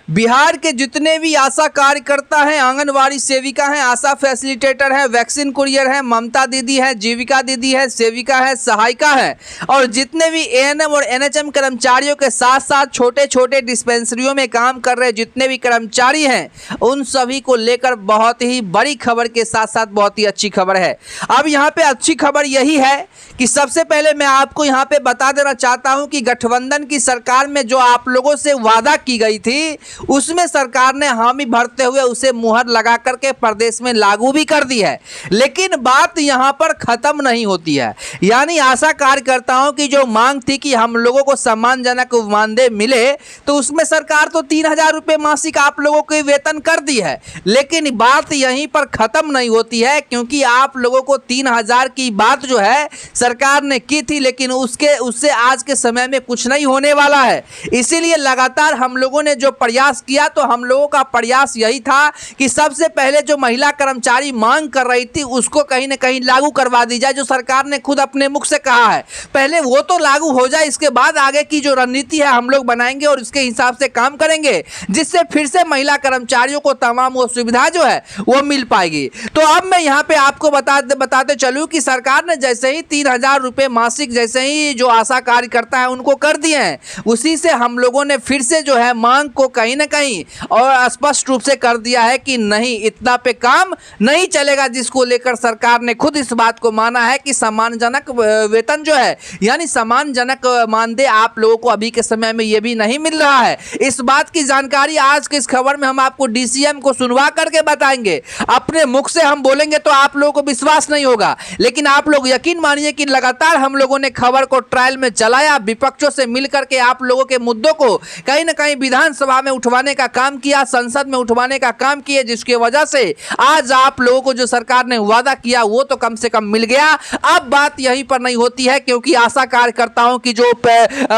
बिहार के जितने भी आशा कार्यकर्ता हैं, आंगनवाड़ी सेविका हैं, आशा फैसिलिटेटर हैं, वैक्सीन कुरियर हैं, ममता दीदी हैं, जीविका दीदी है, सेविका है, सहायिका है और जितने भी एएनएम और एनएचएम कर्मचारियों के साथ साथ छोटे छोटे डिस्पेंसरियों में काम कर रहे जितने भी कर्मचारी हैं, उन सभी को लेकर बहुत ही बड़ी खबर के साथ साथ बहुत ही अच्छी खबर है। अब यहाँ पे अच्छी खबर यही है कि सबसे पहले मैं आपको यहाँ पे बता देना चाहता हूँ कि गठबंधन की सरकार में जो आप लोगों से वादा की गई थी, उसमें सरकार ने हामी भरते हुए उसे मुहर लगा करके प्रदेश में लागू भी कर दी है। लेकिन बात यहाँ पर खत्म नहीं होती है। यानी आशा कार्यकर्ताओं की जो मांग थी कि हम लोगों को सम्मानजनक मानदेय मिले, तो उसमें सरकार तो 3,000 रुपये मासिक आप लोगों के वेतन कर दी है। लेकिन बात यहीं पर खत्म नहीं होती है, क्योंकि आप लोगों को 3,000 की बात जो है सरकार ने की थी, लेकिन उससे आज के समय में कुछ नहीं होने वाला है। इसीलिए लगातार हम लोगों ने जो प्रयास किया, तो हम लोगों का प्रयास यही था कि सबसे पहले जो महिला कर्मचारी मांग कर रही थी उसको कहीं ना कहीं लागू करवा दी जाए, जो सरकार ने खुद अपने मुख से कहा है। पहले वो तो लागू हो जाए, इसके बाद आगे की जो रणनीति है हम लोग बनाएंगे और उसके हिसाब से काम करेंगे, जिससे फिर से महिला कर्मचारियों को तमाम वो सुविधा जो है वो मिल पाएगी। तो अब मैं यहाँ पे आपको बताते चलूँ कि सरकार ने जैसे ही 3,000 रुपये मासिक जैसे ही जो आशा कार्यकर्ता है उनको कर दिए हैं, उसी से हम लोगों ने फिर से जो है मांग को कहीं ना कहीं और स्पष्ट रूप से कर दिया है कि नहीं, इतना पे काम नहीं चलेगा, जिसको लेकर सरकार ने खुद इस बात को माना है कि सम्मानजनक वेतन जो है यानी सम्मानजनक मानदेय आप लोगों को अभी के समय में ये भी नहीं मिल रहा है। इस बात की जानकारी आज की इस खबर में हम आपको डीसीएम को सुनवा करके बताएंगे। अपने मुख से हम बोलेंगे तो आप लोगों को विश्वास नहीं होगा, लेकिन आप लोग यकीन मानिए कि लगातार हम लोगों ने खबर को ट्रायल में चलाया, विपक्षों से मिलकर के आप लोगों के मुद्दों को कहीं ना कहीं विधानसभा में उठवाने का काम किया, संसद में उठवाने का काम किया, जिसकी वजह से आज आप लोगों को जो सरकार ने वादा किया वो तो कम से कम मिल गया। अब बात यहीं पर नहीं होती है, क्योंकि आशा कार्यकर्ताओं की जो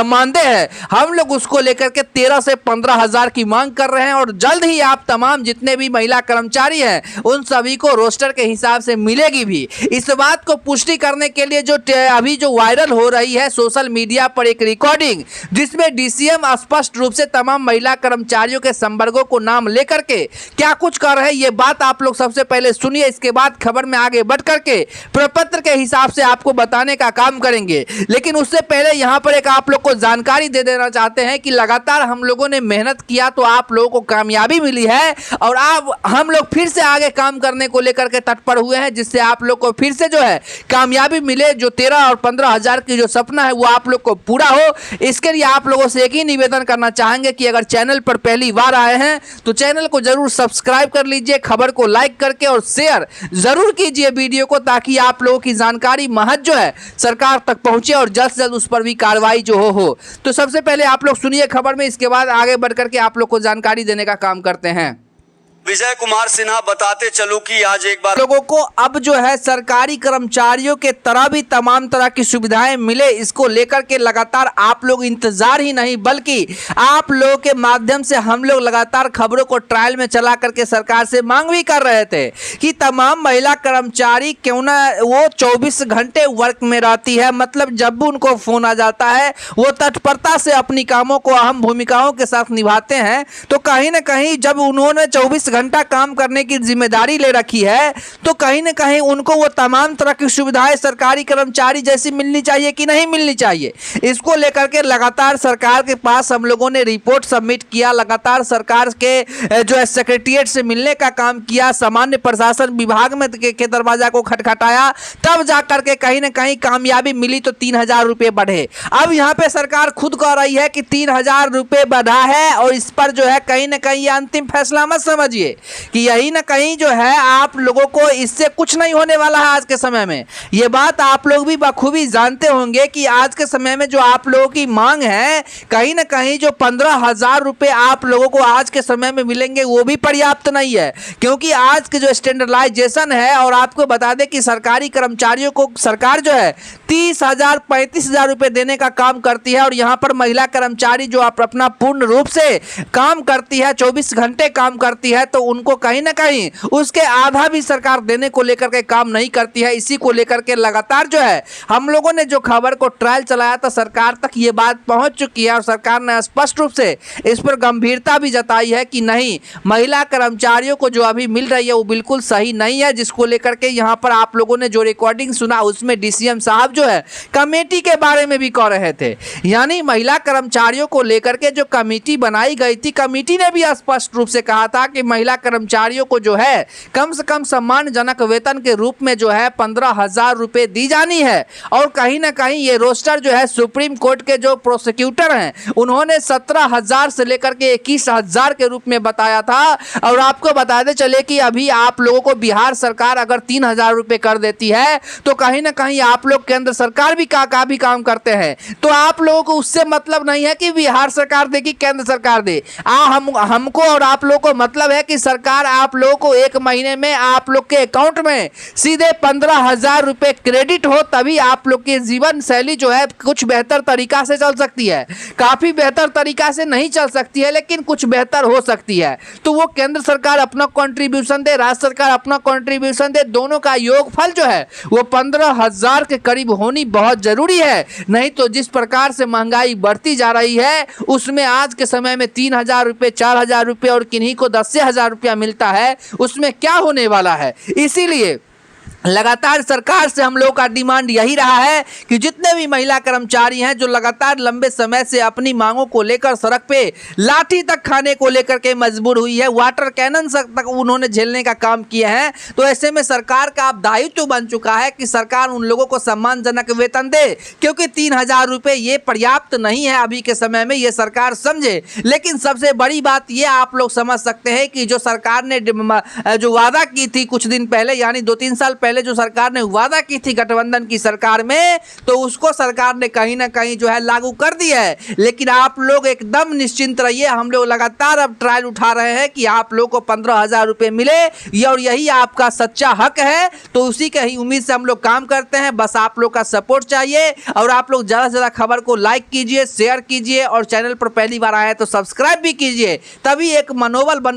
मानदेय है हम लोग उसको लेकर के 13 से 15,000 की मांग कर रहे हैं और जल्द ही आप तमाम जितने भी महिला कर्मचारी हैं उन सभी को रोस्टर के हिसाब से मिलेगी भी। इस बात को पुष्टि करने के लिए जो अभी जो वायरल हो रही है सोशल मीडिया पर एक रिकॉर्डिंग, जिसमें डीसीएम स्पष्ट रूप से तमाम महिला कर्मचारियों के संवर्गों को नाम लेकर के क्या कुछ कर रहे हैं, ये बात आप लोग सबसे पहले सुनिए। इसके बाद खबर में आगे बढ़ करके प्रपत्र के हिसाब से आपको बताने का काम करेंगे। लेकिन उससे पहले यहाँ पर एक आप लोग को जानकारी दे देना चाहते हैं कि लगातार हम लोगों ने मेहनत किया तो आप लोगों को कामयाबी मिली है और अब हम लोग फिर से आगे काम करने को लेकर के तत्पर हुए हैं, जिससे आप लोग को फिर से जो है कामयाबी मिले, जो 13 और 15,000 की जो सपना है वो आप लोग को पूरा हो। इसके लिए आप लोगों से एक ही निवेदन करना चाहेंगे कि अगर चैनल पर पहली बार आए हैं तो चैनल को जरूर सब्सक्राइब कर लीजिए, खबर को लाइक करके और शेयर जरूर कीजिए वीडियो को, ताकि आप लोगों की जानकारी महज जो है सरकार तक पहुंचे और जल्द से जल्द उस पर भी कार्रवाई जो हो। तो सबसे पहले आप लोग सुनिए खबर में, इसके बाद आगे बढ़ करके आप लोग को जानकारी देने का काम करते हैं। विजय कुमार सिन्हा बताते चलूं कि आज एक बार लोगों को अब जो है सरकारी कर्मचारियों के तरह भी तमाम तरह की सुविधाएं मिले, इसको लेकर के लगातार आप लोग इंतजार ही नहीं बल्कि आप लोगों के माध्यम से हम लोग लगातार खबरों को ट्रायल में चला करके सरकार से मांग भी कर रहे थे कि तमाम महिला कर्मचारी क्यों ना वो 24 घंटे वर्क में रहती है, मतलब जब भी उनको फोन आ जाता है वो तत्परता से अपनी कामों को अहम भूमिकाओं के साथ निभाते हैं। तो कहीं ना कहीं जब उन्होंने 24 घंटा काम करने की जिम्मेदारी ले रखी है, तो कहीं ना कहीं उनको वो तमाम तरह की सुविधाएं सरकारी कर्मचारी जैसी मिलनी चाहिए कि नहीं मिलनी चाहिए। इसको लेकर के लगातार सरकार के पास हम लोगों ने रिपोर्ट सबमिट किया, लगातार सरकार के जो है सेक्रेटरिएट से मिलने का काम किया, सामान्य प्रशासन विभाग में के दरवाजा को खटखटाया, तब जाकर के कहीं ना कहीं कामयाबी मिली तो 3,000 रुपये बढ़े। अब यहाँ पे सरकार खुद कह रही है कि 3,000 रुपये बढ़ा है और इस पर जो है कहीं ना कहीं अंतिम फैसला मत समझिए कि यही ना कहीं जो है आप लोगों को इससे कुछ नहीं होने वाला है। आज के समय में ये बात आप लोग भी बखूबी जानते होंगे कि आज के समय में जो आप लोगों की मांग है, कहीं ना कहीं जो 15,000 रुपये आप लोगों को आज के समय में मिलेंगे वो भी पर्याप्त नहीं है, क्योंकि आज के जो स्टैंडर्डाइजेशन है, और आपको बता दें कि सरकारी कर्मचारियों को सरकार जो है 30,000 35,000 रुपये देने का काम करती है और यहाँ पर महिला कर्मचारी जो अपना पूर्ण रूप से काम करती है, 24 घंटे काम करती है, तो उनको कहीं ना कहीं उसके आधा भी सरकार देने को लेकर के काम नहीं करती है। इसी को लेकर के लगातार जो है हम लोगों ने जो खबर को ट्रायल चलाया था सरकार तक ये बात पहुंच चुकी है और सरकार ने स्पष्ट रूप से इस पर गंभीरता भी जताई है कि नहीं, महिला कर्मचारियों को जो अभी मिल रही है वो बिल्कुल सही नहीं है। जिसको लेकर के यहाँ पर आप लोगों ने जो रिकॉर्डिंग सुना उसमें डीसीएम साहब जो है कमेटी के बारे में भी कह रहे थे, यानी महिला कर्मचारियों को लेकर के जो कमेटी बनाई गई थी, कमेटी ने भी स्पष्ट रूप से कहा था कि महिला कर्मचारियों को जो है कम से कम सम्मानजनक वेतन के रूप में जो है 15,000 रुपए दी जानी है। और कहीं ना कहीं ये रोस्टर जो है सुप्रीम कोर्ट के जो प्रोसिक्यूटर हैं उन्होंने 17,000 से लेकर के 21,000 के रूप में बताया था। और आपको बताते चले कि अभी आप लोगों को बिहार सरकार अगर 3,000 रुपए कर देती है तो कहीं ना कहीं आप लोग केंद्र सरकार भी का भी काम करते हैं, तो आप लोगों को उससे मतलब नहीं है कि बिहार सरकार दे कि केंद्र सरकार दे। हमको और आप लोगों को मतलब है कि सरकार आप लोगों को एक महीने में आप लोग के अकाउंट में सीधे 15,000 रुपए क्रेडिट हो, तभी आप लोग की जीवन शैली जो है कुछ बेहतर तरीका से चल सकती है। काफी बेहतर तरीका से नहीं चल सकती है लेकिन कुछ बेहतर हो सकती है। तो वो केंद्र सरकार अपना कंट्रीब्यूशन दे, राज्य सरकार अपना कंट्रीब्यूशन दे, दोनों का योगफल जो है वो 15,000 के करीब होनी बहुत जरूरी है। नहीं तो जिस प्रकार से महंगाई बढ़ती जा रही है उसमें आज के समय में 3,000 रुपये, 4,000 रुपये और किन्हीं को 10,000 रुपया मिलता है, उसमें क्या होने वाला है। इसीलिए लगातार सरकार से हम लोगों का डिमांड यही रहा है कि जितने भी महिला कर्मचारी हैं जो लगातार लंबे समय से अपनी मांगों को लेकर सड़क पे लाठी तक खाने को लेकर के मजबूर हुई है, वाटर कैनन तक उन्होंने झेलने का काम किया है, तो ऐसे में सरकार का अब दायित्व बन चुका है कि सरकार उन लोगों को सम्मानजनक वेतन दे, क्योंकि 3,000 रुपये ये पर्याप्त नहीं है अभी के समय में, ये सरकार समझे। लेकिन सबसे बड़ी बात ये आप लोग समझ सकते हैं कि जो सरकार ने जो वादा की थी कुछ दिन पहले, यानी 2-3 साल पहले जो सरकार ने वादा की थी गठबंधन की सरकार में, तो उसको सरकार ने कहीं ना कहीं जो है लागू कर दिया है। लेकिन आप लोग एकदम निश्चिंत रहिए, हम लोग लगातार अब ट्रायल उठा रहे हैं कि आप लोग को 15,000 रुपये मिले, और यही आपका सच्चा हक है। तो उसी के ही उम्मीद से हम लोग काम करते हैं, बस आप लोग का सपोर्ट चाहिए। और आप लोग ज़्यादा से ज़्यादा खबर को लाइक कीजिए, शेयर कीजिए और चैनल पर पहली बार आए तो सब्सक्राइब भी कीजिए, तभी एक मनोबल बन